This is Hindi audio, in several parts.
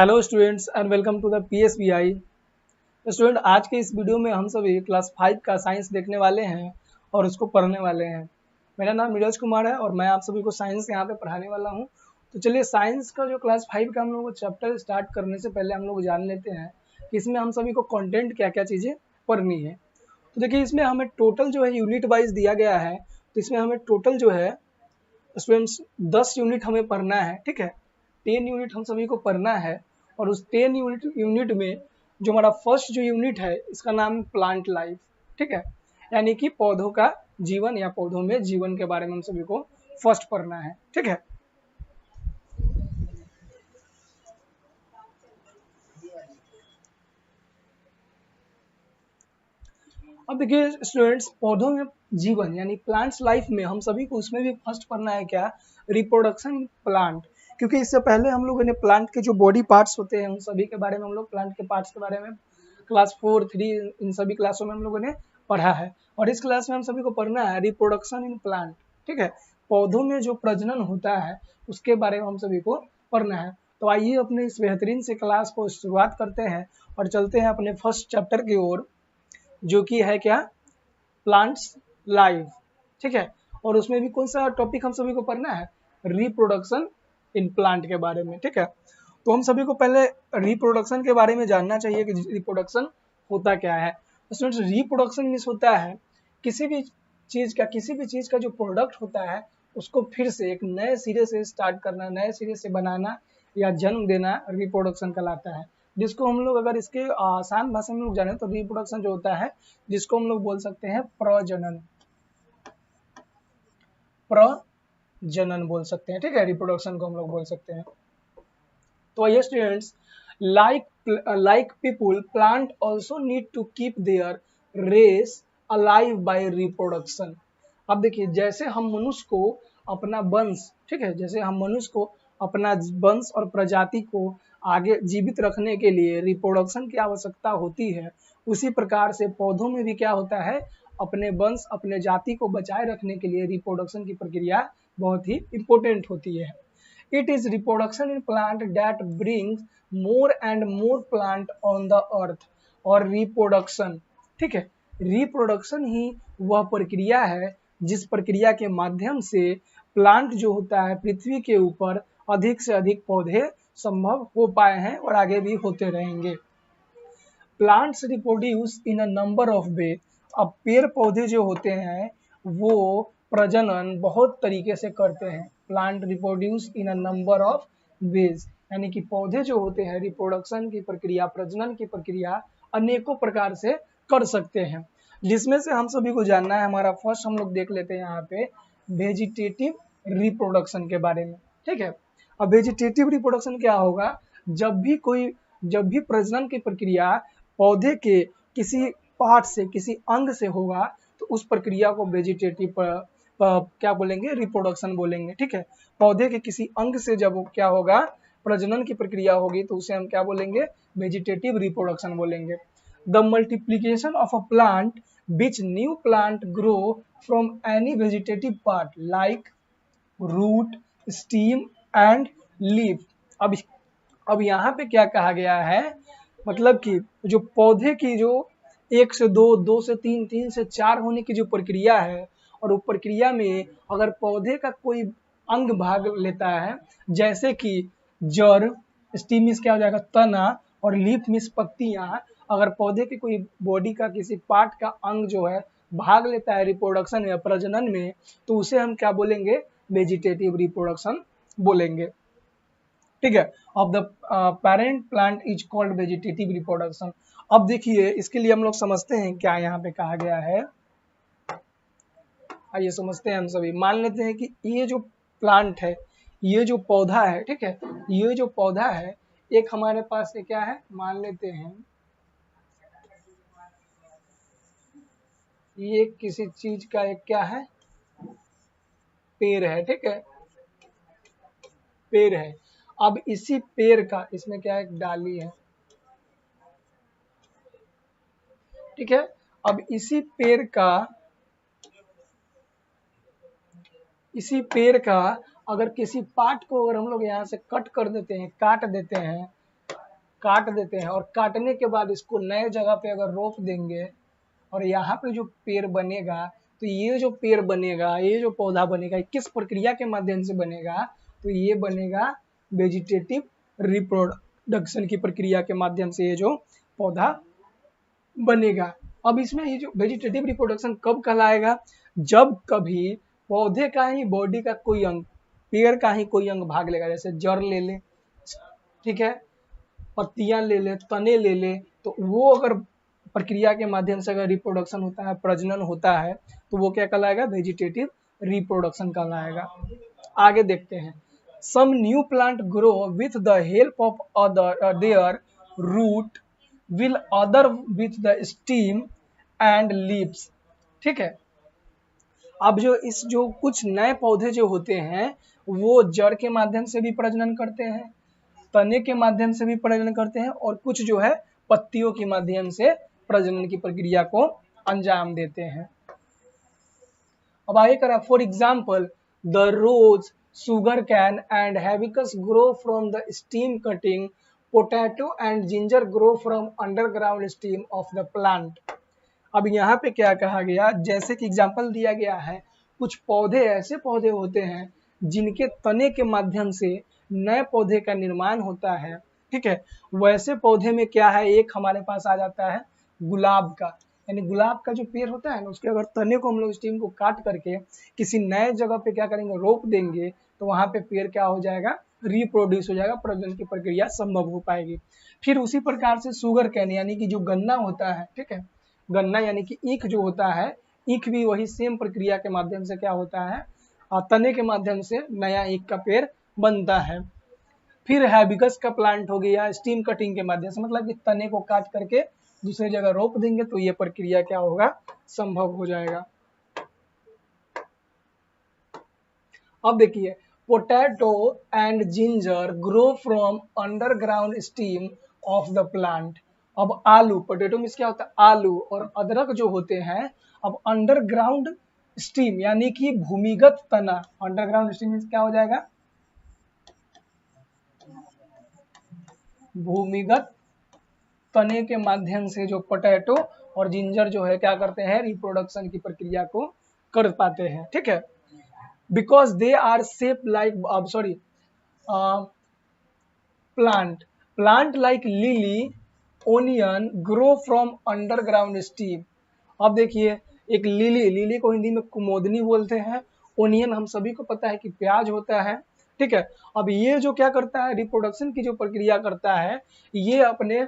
Hello students and welcome to the PSBI। तो स्टूडेंट, आज के इस वीडियो में हम सभी क्लास 5 का साइंस देखने वाले हैं और उसको पढ़ने वाले हैं। मेरा नाम नीरज कुमार है और मैं आप सभी को साइंस यहाँ पे पढ़ाने वाला हूँ। तो चलिए, साइंस का जो क्लास 5 का हम लोग चैप्टर स्टार्ट करने से पहले हम लोग जान लेते हैं कि इसमें हम सभी को कंटेंट क्या क्या चीज़ें पढ़नी है। तो देखिए, इसमें हमें टोटल जो है यूनिट वाइज दिया गया है। तो इसमें हमें टोटल जो है स्टूडेंट्स 10 यूनिट हमें पढ़ना है, ठीक है। 10 यूनिट हम सभी को पढ़ना है और उस 10 यूनिट में जो हमारा फर्स्ट जो यूनिट है इसका नाम है प्लांट लाइफ, ठीक है। यानी कि पौधों का जीवन या पौधों में जीवन के बारे में हम सभी को फर्स्ट पढ़ना है, ठीक है। अब देखिए स्टूडेंट्स, पौधों में जीवन यानी प्लांट्स लाइफ में हम सभी को उसमें भी फर्स्ट पढ़ना है क्या, रिप्रोडक्शन इन प्लांट। क्योंकि इससे पहले हम लोगों ने प्लांट के जो बॉडी पार्ट्स होते हैं उन सभी के बारे में हम लोग प्लांट के पार्ट्स के बारे में क्लास 4, 3 इन सभी क्लासों में हम लोगों ने पढ़ा है। और इस क्लास में हम सभी को पढ़ना है रिप्रोडक्शन इन प्लांट, ठीक है। पौधों में जो प्रजनन होता है उसके बारे में हम सभी को पढ़ना है। तो आइए अपने इस बेहतरीन से क्लास को शुरुआत करते हैं और चलते हैं अपने फर्स्ट चैप्टर की ओर, जो कि है क्या, प्लांट्स लाइफ, ठीक है। और उसमें भी कौन सा टॉपिक हम सभी को पढ़ना है, रिप्रोडक्शन इन प्लांट के बारे में, ठीक है। तो हम सभी को पहले रिप्रोडक्शन के बारे में जानना चाहिए कि रिप्रोडक्शन होता क्या है। स्टूडेंट्स, रिप्रोडक्शन मीन्स होता है किसी भी चीज का जो प्रोडक्ट होता है उसको फिर से एक नए सिरे से स्टार्ट करना, नए सिरे से बनाना या जन्म देना रिप्रोडक्शन कहलाता है। जिसको हम लोग अगर इसके आसान भाषा में लोग जाने तो रिप्रोडक्शन जो होता है जिसको हम लोग बोल सकते हैं प्रजनन, प्रजनन बोल सकते हैं, ठीक है। रिप्रोडक्शन को हम लोग बोल सकते हैं। तो ये students, like people, plant also need to keep their race alive by reproduction। अब देखिए, जैसे हम मनुष्य को अपना वंश, ठीक है, जैसे हम मनुष्य को अपना वंश और प्रजाति को आगे जीवित रखने के लिए रिप्रोडक्शन की आवश्यकता होती है, उसी प्रकार से पौधों में भी क्या होता है, अपने वंश अपने जाति को बचाए रखने के लिए रिप्रोडक्शन की प्रक्रिया बहुत ही इंपॉर्टेंट होती है। It is reproduction in plant that brings more and more plant on the earth। और reproduction, ठीक है, reproduction ही वह प्रक्रिया है जिस प्रक्रिया के माध्यम से प्लांट जो होता है पृथ्वी के ऊपर अधिक से अधिक पौधे संभव हो पाए हैं और आगे भी होते रहेंगे। Plants reproduce in a number of वे। अब पेड़ पौधे जो होते हैं वो प्रजनन बहुत तरीके से करते हैं। Plant reproduce in a number of ways, यानी कि पौधे जो होते हैं रिप्रोडक्शन की प्रक्रिया, प्रजनन की प्रक्रिया अनेकों प्रकार से कर सकते हैं। जिसमें से हम सभी को जानना है, हमारा फर्स्ट हम लोग देख लेते हैं यहाँ पे वेजिटेटिव रिप्रोडक्शन के बारे में, ठीक है। अब वेजिटेटिव रिप्रोडक्शन क्या होगा, जब भी प्रजनन की प्रक्रिया पौधे के किसी पार्ट से, किसी अंग से होगा तो उस प्रक्रिया को वेजिटेटिव क्या बोलेंगे, रिप्रोडक्शन बोलेंगे, ठीक है। पौधे के किसी अंग से जब क्या होगा, प्रजनन की प्रक्रिया होगी तो उसे हम क्या बोलेंगे, वेजिटेटिव रिप्रोडक्शन बोलेंगे। The multiplication of a plant which new plant grow from any vegetative part like root, stem and leaf. अब यहाँ पे क्या कहा गया है, मतलब कि जो पौधे की जो 1 से 2, 2 से 3, 3 से 4 होने की जो प्रक्रिया है, और वो प्रक्रिया में अगर पौधे का कोई अंग भाग लेता है, जैसे कि जड़, स्टीम मीन्स क्या हो जाएगा, तना, और लीफ मीन्स पत्तियां, अगर पौधे के कोई बॉडी का किसी पार्ट का अंग जो है भाग लेता है रिप्रोडक्शन या प्रजनन में, तो उसे हम क्या बोलेंगे, वेजिटेटिव रिप्रोडक्शन बोलेंगे, ठीक है। Of the parent plant is called vegetative reproduction. अब देखिए, इसके लिए हम लोग समझते हैं क्या यहाँ पे कहा गया है। आइए समझते हैं हम सभी। मान लेते हैं कि ये जो प्लांट है, ये जो पौधा है, ठीक है, ये जो पौधा है, एक हमारे पास ये क्या है, मान लेते हैं ये किसी चीज का एक क्या है, पेड़ है, ठीक है, पेड़ है। अब इसी पेड़ का, इसमें क्या है, एक डाली है, ठीक है। अब इसी पेड़ का अगर किसी पार्ट को अगर हम लोग यहाँ से कट कर देते हैं, काट देते हैं, काट देते हैं और काटने के बाद इसको नए जगह पे अगर रोप देंगे और यहाँ पे जो पेड़ बनेगा, तो ये जो पेड़ बनेगा, ये जो पौधा बनेगा, किस प्रक्रिया के माध्यम से बनेगा? तो ये बनेगा वेजिटेटिव रिप्रोडक्शन की प्रक्रिया के माध्यम से ये जो पौधा बनेगा। अब इसमें ये जो वेजिटेटिव रिप्रोडक्शन कब कहलाएगा? जब कभी पौधे का ही बॉडी का कोई अंग, पेड़ का ही कोई अंग भाग लेगा, जैसे जड़ ले ले, ठीक है, पत्तियां ले ले, तने ले ले, तो वो अगर प्रक्रिया के माध्यम से अगर रिप्रोडक्शन होता है, प्रजनन होता है, तो वो क्या कहलाएगा? वेजिटेटिव रिप्रोडक्शन कहलाएगा। आगे देखते हैं। Some new plant grow with the help of other their root will other with the stem and leaves, ठीक है। अब जो कुछ नए पौधे जो होते हैं वो जड़ के माध्यम से भी प्रजनन करते हैं, तने के माध्यम से भी प्रजनन करते हैं, और कुछ जो है पत्तियों के माध्यम से प्रजनन की प्रक्रिया को अंजाम देते हैं। अब आगे करा, for example the rose, sugar cane and hibiscus grow from the stem cutting, potato and ginger grow from underground stem of the plant. अब यहाँ पे क्या कहा गया, जैसे कि एग्जाम्पल दिया गया है, कुछ पौधे ऐसे पौधे होते हैं जिनके तने के माध्यम से नए पौधे का निर्माण होता है, ठीक है। वैसे पौधे में क्या है, एक हमारे पास आ जाता है गुलाब का, यानी गुलाब का जो पेड़ होता है ना, उसके अगर तने को हम लोग स्टीम को काट करके किसी नए जगह पे क्या करेंगे, रोप देंगे, तो वहां पे पेड़ क्या हो जाएगा, रिप्रोड्यूस हो जाएगा, प्रजनन की प्रक्रिया संभव हो पाएगी। फिर उसी प्रकार से शुगर कैन यानी कि जो गन्ना होता है, ठीक है, गन्ना यानी कि ईख जो होता है, ईख भी वही सेम प्रक्रिया के माध्यम से क्या होता है, तने के माध्यम से नया ईख का पेड़ बनता है। फिर हैबिस्कस का प्लांट हो गया स्टीम कटिंग के माध्यम से, मतलब कि तने को काट करके दूसरी जगह रोप देंगे तो ये प्रक्रिया क्या होगा, संभव हो जाएगा। अब देखिए, potato and ginger grow from underground stem of the plant. अब आलू, पोटैटो में क्या होता है, आलू, और अदरक जो होते हैं, अब अंडरग्राउंड स्टीम यानी कि भूमिगत तना, अंडरग्राउंड स्टीम क्या हो जाएगा, भूमिगत तने के माध्यम से जो पोटैटो और जिंजर जो है क्या करते हैं, रिप्रोडक्शन की प्रक्रिया को कर पाते हैं, ठीक है। Because they are shape like, sorry, plant like lily, onion grow from underground stem. अब देखिए, एक लिली को हिंदी में कुमोदनी बोलते हैं, ओनियन हम सभी को पता है कि प्याज होता है, ठीक है। अब ये जो क्या करता है, रिप्रोडक्शन की जो प्रक्रिया करता है, ये अपने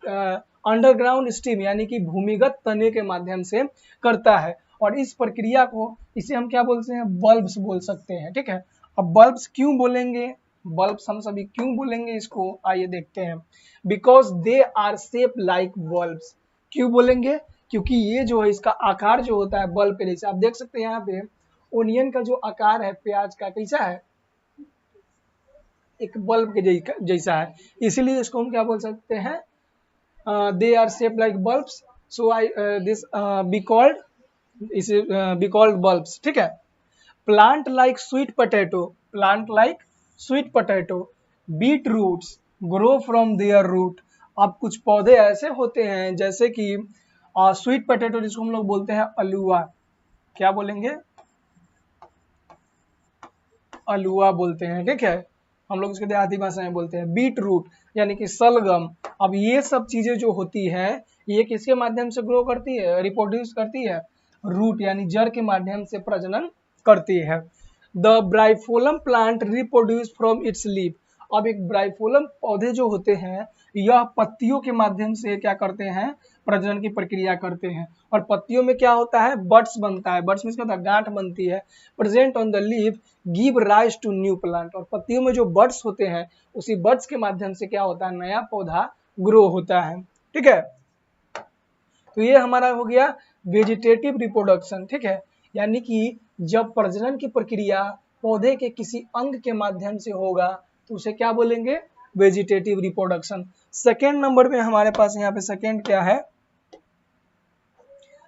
अंडरग्राउंड स्टीम यानी कि भूमिगत तने के माध्यम से करता है, और इस प्रक्रिया को, इसे हम क्या बोलते हैं, बल्ब्स बोल सकते हैं, ठीक है। अब बल्ब्स क्यों बोलेंगे, बल्ब्स हम सभी क्यों बोलेंगे इसको, आइए देखते हैं। Because they are shape like bulbs, क्यों बोलेंगे, क्योंकि ये जो है इसका आकार जो होता है बल्ब के जैसे, आप देख सकते हैं यहाँ पे ओनियन का जो आकार है प्याज का कैसा है, एक बल्ब के जैसा है, इसीलिए इसको हम क्या बोल सकते हैं, they are shape like bulbs, so I this be called bulbs, ठीक है। Plant like sweet potato, plant like sweet potato, beet roots grow from their root. अब कुछ पौधे ऐसे होते हैं जैसे कि स्वीट पोटैटो, जिसको हम लोग बोलते हैं अलुआ, क्या बोलेंगे, अलुआ बोलते हैं, ठीक है, हम लोग इसके देहाती भाषा में बोलते हैं। बीट रूट यानी कि सलगम। अब ये सब चीजें जो होती है, ये किसके माध्यम से ग्रो करती है, रिप्रोड्यूस करती है, रूट यानी जड़ के माध्यम से प्रजनन करती है। The bryophyllum plant reproduce from its leaf. अब एक ब्राइफोलम पौधे जो होते हैं, यह पत्तियों के माध्यम से क्या करते हैं, प्रजनन की प्रक्रिया करते हैं, और पत्तियों में क्या होता है, बड्स बनता है, बड्स में क्या होता है, गांठ बनती है, present on the leaf give rise to new plant. और पत्तियों में जो बड्स होते हैं, उसी बड्स के माध्यम से क्या होता है, नया पौधा ग्रो होता है, ठीक है। तो ये हमारा हो गया वेजिटेटिव रिप्रोडक्शन, ठीक है, यानी कि जब प्रजनन की प्रक्रिया पौधे के किसी अंग के माध्यम से होगा तो उसे क्या बोलेंगे, वेजिटेटिव रिप्रोडक्शन। सेकेंड नंबर में हमारे पास यहाँ पे सेकेंड क्या है,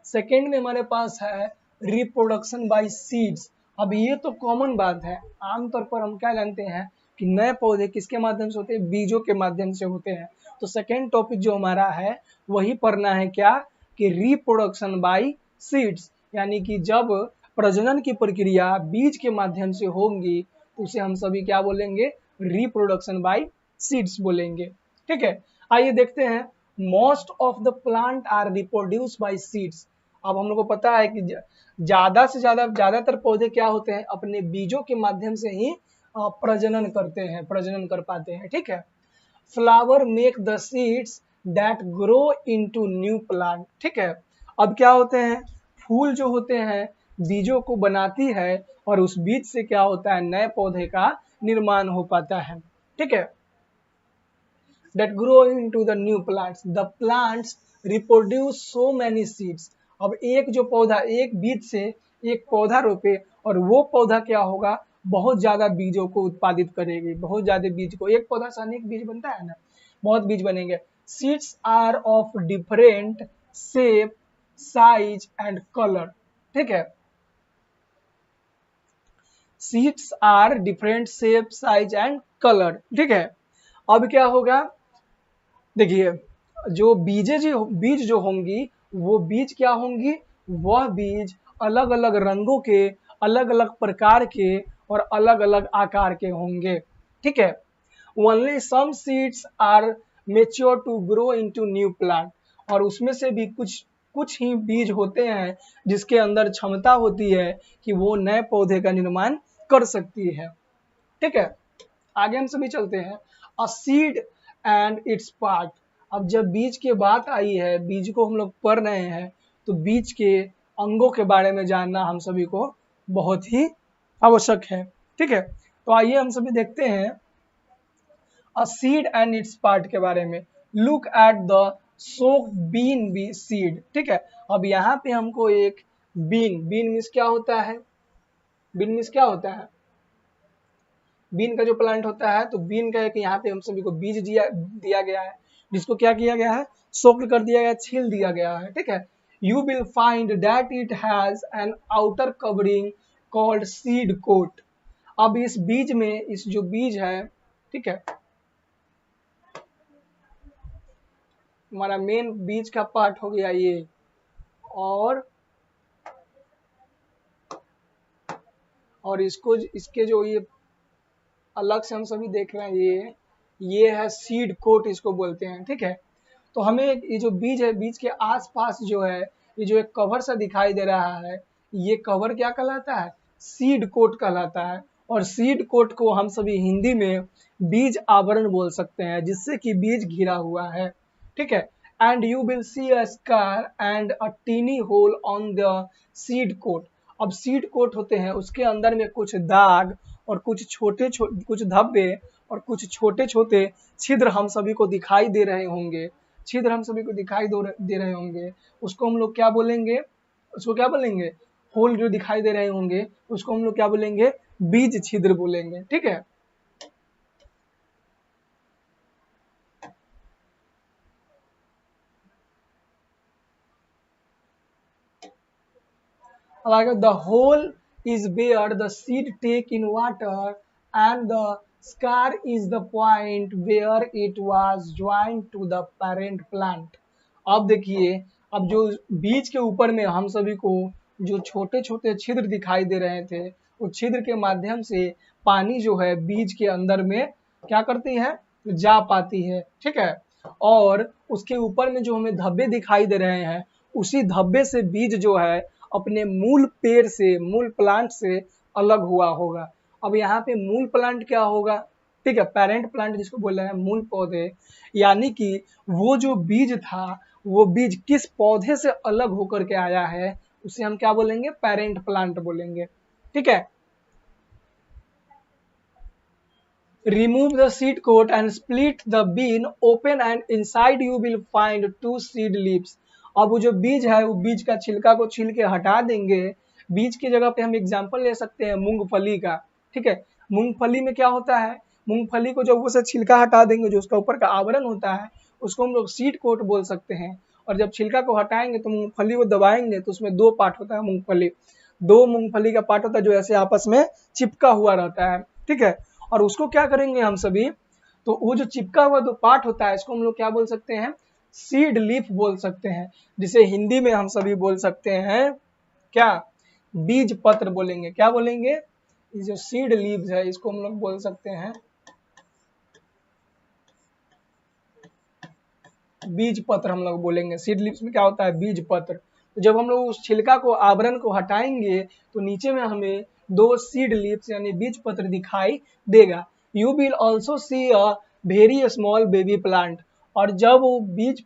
सेकेंड में हमारे पास है रिप्रोडक्शन बाय सीड्स। अब ये तो कॉमन बात है, आमतौर पर हम क्या जानते हैं कि नए पौधे किसके माध्यम से होते हैं, बीजों के माध्यम से होते हैं। तो सेकेंड टॉपिक जो हमारा है वही पढ़ना है क्या कि रिप्रोडक्शन बाय सीड्स, यानी कि जब प्रजनन की प्रक्रिया बीज के माध्यम से होंगी तो उसे हम सभी क्या बोलेंगे, रिप्रोडक्शन बाय सीड्स बोलेंगे। ठीक है, आइए देखते हैं most of the plant are reproduce by seeds. अब हम लोग को पता है कि ज्यादा से ज्यादातर पौधे क्या होते हैं, अपने बीजों के माध्यम से ही प्रजनन करते हैं, प्रजनन कर पाते हैं। ठीक है, flower make the seeds that grow into new plant. ठीक है, अब क्या होते हैं, फूल जो होते हैं बीजों को बनाती है और उस बीज से क्या होता है, नए पौधे का निर्माण हो पाता है। ठीक है, that grow into the new plants. The plants reproduce so many seeds. अब एक जो पौधा एक बीज से एक पौधा रोपे और वो पौधा क्या होगा, बहुत ज्यादा बीजों को उत्पादित करेगी, बहुत ज्यादा बीज को, एक पौधा से अनेक बीज बनता है ना, बहुत बीज बनेंगे। Seeds are of different shape, size and colour. ठीक है, seeds are different shape, size and colour. ठीक है, अब क्या होगा, देखिए जो बीज जो होंगी वो बीज क्या होंगी, वह बीज अलग अलग रंगों के, अलग अलग प्रकार के और अलग अलग आकार के होंगे। ठीक है, only some seeds are mature to grow into new plant, और उसमें से भी कुछ ही बीज होते हैं जिसके अंदर क्षमता होती है कि वो नए पौधे का निर्माण कर सकती है। ठीक है, आगे हम सभी चलते हैं। A seed and its part. अब जब बीज की बात आई है, बीज को हम लोग पढ़ रहे हैं, तो बीज के अंगों के बारे में जानना हम सभी को बहुत ही आवश्यक है। ठीक है, तो आइए हम सभी देखते हैं a seed and its part के बारे में। Look at the soaked bean seed. ठीक है, अब यहाँ पे हमको एक बीन मीन्स क्या होता है, बीन मीन्स क्या होता है, बीन का जो प्लांट होता है, तो बीन का है कि यहाँ पे हम सभी को बीज दिया गया है, जिसको क्या किया गया है, सोक्ड कर दिया गया, छील दिया गया है। ठीक है, you will find that it has an outer covering called seed coat. अब इस बीज में, इस जो बीज है, ठीक है, हमारा मेन बीज का पार्ट हो गया ये, और इसको, इसके जो ये अलग से हम सभी देख रहे हैं, ये है सीड कोट इसको बोलते हैं। ठीक है, तो हमें ये जो बीज है, बीज के आसपास जो है ये जो एक कवर सा दिखाई दे रहा है, ये कवर क्या कहलाता है, सीड कोट कहलाता है। और सीड कोट को हम सभी हिंदी में बीज आवरण बोल सकते हैं, जिससे कि बीज घिरा हुआ है। ठीक है, and you will see a scar and a tiny hole on the seed coat. अब सीड कोट होते हैं, उसके अंदर में कुछ दाग और कुछ धब्बे और कुछ छोटे छोटे छिद्र हम सभी को दिखाई दे रहे होंगे, छिद्र हम सभी को दिखाई दे रहे होंगे, उसको हम लोग क्या बोलेंगे, उसको क्या बोलेंगे, होल जो दिखाई दे रहे होंगे उसको हम लोग क्या बोलेंगे, बीज छिद्र बोलेंगे। ठीक है, अब आगे, the hole is where the seed take in water and the scar is the point where it was joined to the parent plant। अब देखिए, अब जो बीज के ऊपर में हम सभी को जो छोटे छोटे छिद्र दिखाई दे रहे थे, उस छिद्र के माध्यम से पानी जो है बीज के अंदर में क्या करती है, जा पाती है। ठीक है, और उसके ऊपर में जो हमें धब्बे दिखाई दे रहे हैं, उसी धब्बे से बीज जो है अपने मूल पेड़ से, मूल प्लांट से अलग हुआ होगा। अब यहाँ पे मूल प्लांट क्या होगा, ठीक है, पेरेंट प्लांट जिसको बोल रहे हैं, मूल पौधे, यानी कि वो जो बीज था, वो बीज किस पौधे से अलग होकर के आया है, उसे हम क्या बोलेंगे, पेरेंट प्लांट बोलेंगे। ठीक है, remove the seed coat and split the bean open and inside you will find 2 seed leaves। अब वो जो बीज है, वो बीज का छिलका को छील के हटा देंगे। बीज की जगह पे हम एग्जांपल ले सकते हैं मूंगफली का। ठीक है, मूंगफली में क्या होता है, मूंगफली को जब उसे छिलका हटा देंगे, जो उसका ऊपर का आवरण होता है, उसको हम लोग सीड कोट बोल सकते हैं। और जब छिलका को हटाएंगे तो मूंगफली को दबाएंगे तो उसमें 2 पार्ट होता है, मूंगफली, 2 मूंगफली का पार्ट होता है जो ऐसे आपस में चिपका हुआ रहता है। ठीक है, और उसको क्या करेंगे हम सभी, तो वो जो चिपका हुआ जो पार्ट होता है इसको हम लोग क्या बोल सकते हैं, सीड लीफ बोल सकते हैं, जिसे हिंदी में हम सभी बोल सकते हैं क्या, बीज पत्र बोलेंगे। क्या बोलेंगे, ये जो सीड लीव्स है इसको हम लोग बोल सकते हैं बीज पत्र, हम लोग बोलेंगे। सीड लीव्स में क्या होता है, बीज पत्र। तो जब हम लोग उस छिलका को, आवरण को हटाएंगे तो नीचे में हमें 2 सीड लीव्स यानी बीज पत्र दिखाई देगा। You will also see a very small baby plant. और जब वो बीज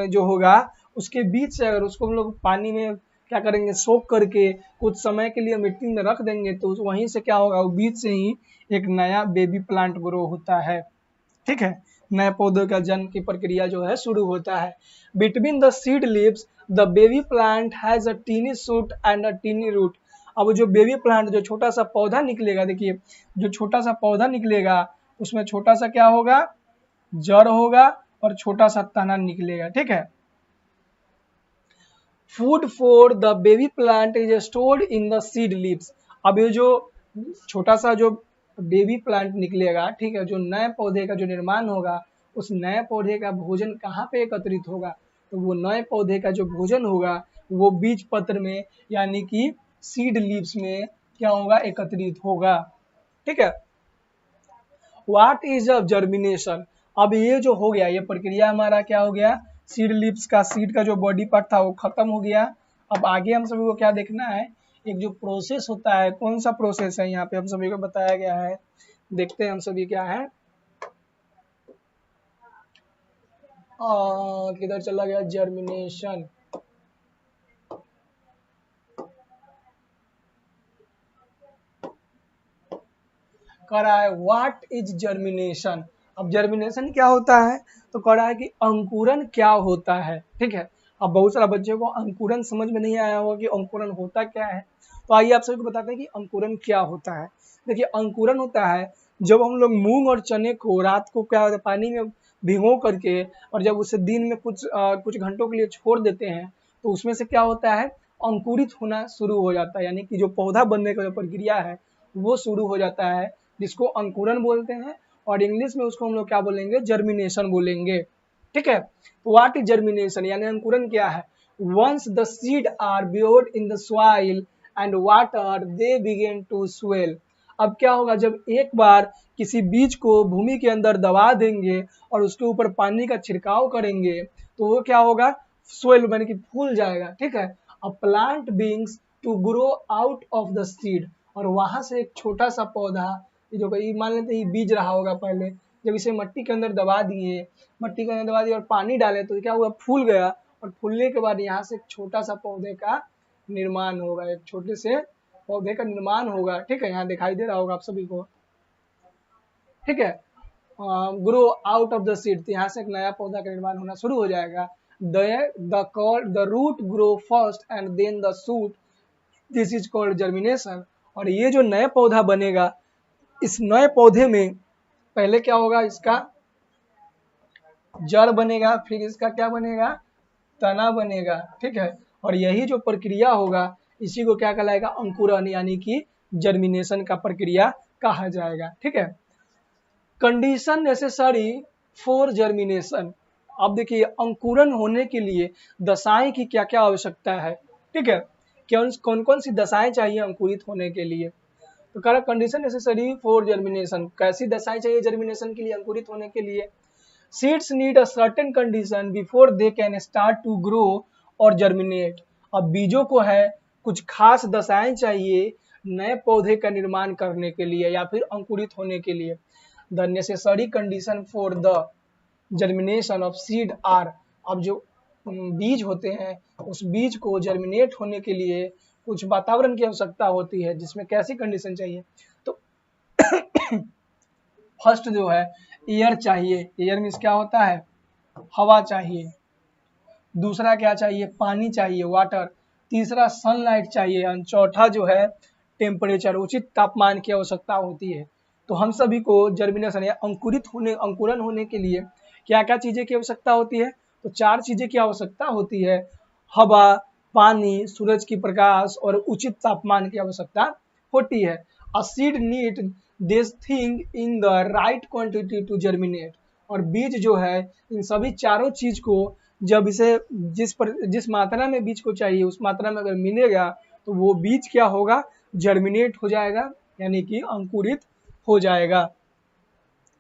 जो होगा उसके बीच से अगर उसको हम लोग पानी में क्या करेंगे, सोख करके कुछ समय के लिए मिट्टी में रख देंगे तो वहीं से क्या होगा, वो बीज से ही एक नया बेबी प्लांट ग्रो होता है। ठीक है, नए पौधे का जन्म की प्रक्रिया जो है शुरू होता है। Between the seed leaves the baby plant has a tiny shoot and a tiny root. अब जो बेबी प्लांट, जो छोटा सा पौधा निकलेगा, देखिए जो छोटा सा पौधा निकलेगा उसमें छोटा सा क्या होगा, जड़ होगा और छोटा सा तना निकलेगा। ठीक है, food for the baby plant is stored in the seed leaves. अब ये जो छोटा सा जो बेबी प्लांट निकलेगा, ठीक है, जो नए पौधे का जो निर्माण होगा, उस नए पौधे का भोजन कहाँ पे एकत्रित होगा, तो वो नए पौधे का जो भोजन होगा वो बीज पत्र में यानी कि सीड लीव्स में क्या होगा, एकत्रित होगा। ठीक है, व्हाट इज अ जर्मिनेशन। अब ये जो हो गया, ये प्रक्रिया हमारा क्या हो गया, सीड लीव्स का, सीड का जो बॉडी पार्ट था वो खत्म हो गया। अब आगे हम सभी को क्या देखना है, एक जो प्रोसेस होता है, कौन सा प्रोसेस है यहाँ पे हम सभी को बताया गया है, देखते हैं हम सभी क्या है। किधर चला गया, जर्मिनेशन। कह रहा है व्हाट इज जर्मिनेशन। अब जर्मिनेशन क्या होता है, तो कह रहा है कि अंकुरन क्या होता है। ठीक है, अब बहुत सारा बच्चों को अंकुरन समझ में नहीं आया होगा कि अंकुरन होता क्या है, तो आइए आप सभी को बताते हैं कि अंकुरन क्या होता है। देखिए, अंकुरन होता है जब हम लोग मूंग और चने को रात को क्या होता है, पानी में भिगो करके और जब उसे दिन में कुछ घंटों के लिए छोड़ देते हैं तो उसमें से क्या होता है, अंकुरित होना शुरू हो जाता है, यानी कि जो पौधा बनने का जो प्रक्रिया है वो शुरू हो जाता है, जिसको अंकुरन बोलते हैं। और इंग्लिश में उसको हम लोग क्या बोलेंगे, जर्मिनेशन बोलेंगे। ठीक है, व्हाट इज जर्मिनेशन, यानी अंकुरन क्या है। Once the seed are buried in the soil and water they begin to swell. अब क्या होगा, जब एक बार किसी बीज को भूमि के अंदर दबा देंगे और उसके ऊपर पानी का छिड़काव करेंगे तो वो क्या होगा, स्वेल यानी कि फूल जाएगा। ठीक है, a plant begins to grow out of the seed. और वहां से एक छोटा सा पौधा, जो मान लेते हैं बीज रहा होगा पहले, जब इसे मट्टी के अंदर दबा दिए, मट्टी के अंदर दबा दिए और पानी डाले तो क्या हुआ, फूल गया। और फूलने के बाद यहाँ से एक छोटा सा पौधे का निर्माण होगा, एक छोटे से पौधे का निर्माण होगा। ठीक है, यहाँ दिखाई दे रहा होगा आप सभी को। ठीक है, grow out of the seed, यहाँ से एक नया पौधा का निर्माण होना शुरू हो जाएगा। The root grow first and then the shoot, this is called germination. और ये जो नया पौधा बनेगा, इस नए पौधे में पहले क्या होगा, इसका जड़ बनेगा, फिर इसका क्या बनेगा, तना बनेगा। ठीक है, और यही जो प्रक्रिया होगा इसी को क्या कहलाएगा, अंकुरन यानी कि जर्मिनेशन का प्रक्रिया कहा जाएगा। ठीक है, कंडीशन नेसेसरी फॉर जर्मिनेशन। अब देखिए, अंकुरन होने के लिए दशाएं की क्या क्या आवश्यकता है। ठीक है, कौन कौन सी दशाएं चाहिए अंकुरित होने के लिए, तो कह रहा कंडीशन नेसेसरी फॉर जर्मिनेशन, कैसी दशाएं चाहिए जर्मिनेशन के लिए, अंकुरित होने के लिए। Seeds need a certain condition before they can start to grow और जर्मिनेट। अब बीजों को है कुछ खास दशाएं चाहिए नए पौधे का निर्माण करने के लिए या फिर अंकुरित होने के लिए। The necessary condition for the germination of seed are. अब जो बीज होते हैं उस बीज को जर्मिनेट होने के लिए कुछ वातावरण की आवश्यकता होती है, जिसमें कैसी कंडीशन चाहिए, तो फर्स्ट जो है एयर चाहिए, एयर मीन्स क्या होता है, हवा चाहिए। दूसरा क्या चाहिए, पानी चाहिए, वाटर। तीसरा सनलाइट चाहिए। और चौथा जो है टेम्परेचर, उचित तापमान की आवश्यकता होती है। तो हम सभी को जर्मिनेशन या अंकुरन होने के लिए क्या क्या चीजें की आवश्यकता होती है, तो 4 चीजें की आवश्यकता होती है, हवा, पानी, सूरज की प्रकाश और उचित तापमान की आवश्यकता होती है। A seed need this thing in the right quantity to germinate. और बीज जो है इन सभी चारों चीज को जब इसे जिस मात्रा में बीज को चाहिए उस मात्रा में अगर मिलेगा तो वो बीज क्या होगा, जर्मिनेट हो जाएगा, यानी कि अंकुरित हो जाएगा।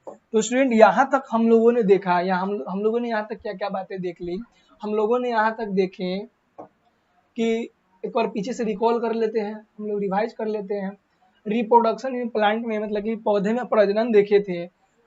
तो स्टूडेंट यहाँ तक हम लोगों ने देखा, हम लोगों ने यहाँ तक क्या क्या बातें देख ली। हम लोगों ने यहाँ तक देखे कि एक बार पीछे से रिकॉल कर लेते हैं, हम लोग रिवाइज कर लेते हैं। रिप्रोडक्शन इन प्लांट में मतलब कि पौधे में प्रजनन देखे थे,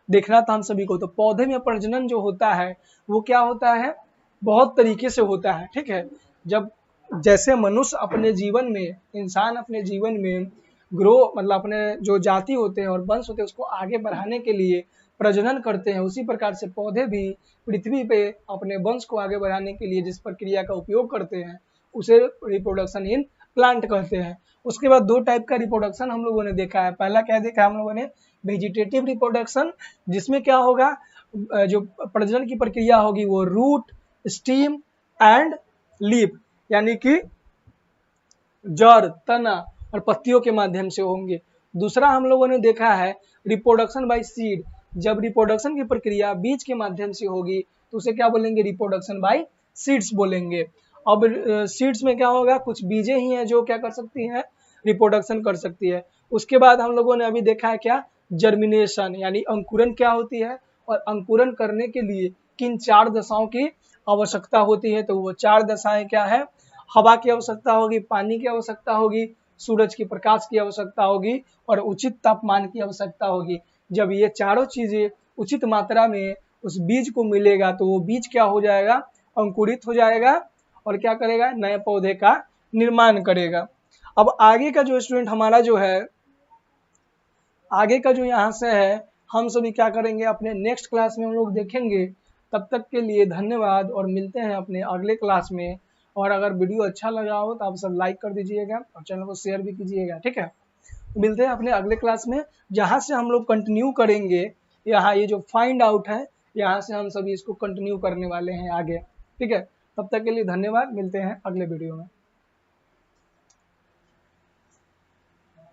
देखना था हम सभी को। तो पौधे में प्रजनन जो होता है वो क्या होता है, बहुत तरीके से होता है, ठीक है। जब जैसे मनुष्य अपने जीवन में, इंसान अपने जीवन में ग्रो मतलब अपने जो जाति होते हैं और वंश होते हैं उसको आगे बढ़ाने के लिए प्रजनन करते हैं, उसी प्रकार से पौधे भी पृथ्वी पे अपने वंश को आगे बढ़ाने के लिए जिस प्रक्रिया का उपयोग करते हैं उसे रिप्रोडक्शन इन प्लांट कहते हैं। उसके बाद दो टाइप का रिप्रोडक्शन हम लोगों ने देखा है। पहला क्या देखा हम लोगों ने, वेजिटेटिव रिप्रोडक्शन, जिसमें क्या होगा, जो प्रजनन की प्रक्रिया होगी वो रूट, स्टीम एंड लीफ यानी कि जड़, तना और पत्तियों के माध्यम से होंगे। दूसरा हम लोगों ने देखा है रिप्रोडक्शन बाय सीड, जब रिप्रोडक्शन की प्रक्रिया बीज के माध्यम से होगी तो उसे क्या बोलेंगे, रिप्रोडक्शन बाय सीड्स बोलेंगे। अब सीड्स में क्या होगा, कुछ बीजें ही हैं जो क्या कर सकती हैं, रिप्रोडक्शन कर सकती है। उसके बाद हम लोगों ने अभी देखा है क्या, जर्मिनेशन यानी अंकुरन क्या होती है, और अंकुरन करने के लिए किन चार दशाओं की आवश्यकता होती है। तो वो चार दशाएं क्या है, हवा की आवश्यकता होगी, पानी की आवश्यकता होगी, सूरज की प्रकाश की आवश्यकता होगी और उचित तापमान की आवश्यकता होगी। जब ये चारों चीजें उचित मात्रा में उस बीज को मिलेगा तो वो बीज क्या हो जाएगा, अंकुरित हो जाएगा और क्या करेगा, नए पौधे का निर्माण करेगा। अब आगे का जो स्टूडेंट हमारा जो है, आगे का जो यहाँ से है, हम सभी क्या करेंगे अपने नेक्स्ट क्लास में हम लोग देखेंगे। तब तक के लिए धन्यवाद और मिलते हैं अपने अगले क्लास में। और अगर वीडियो अच्छा लगा हो तो आप सब लाइक कर दीजिएगा और चैनल को शेयर भी कीजिएगा, ठीक है। तो मिलते हैं अपने अगले क्लास में जहाँ से हम लोग कंटिन्यू करेंगे, यहाँ ये जो फाइंड आउट है यहाँ से हम सभी इसको कंटिन्यू करने वाले हैं आगे, ठीक है। तब तक के लिए धन्यवाद, मिलते हैं अगले वीडियो में।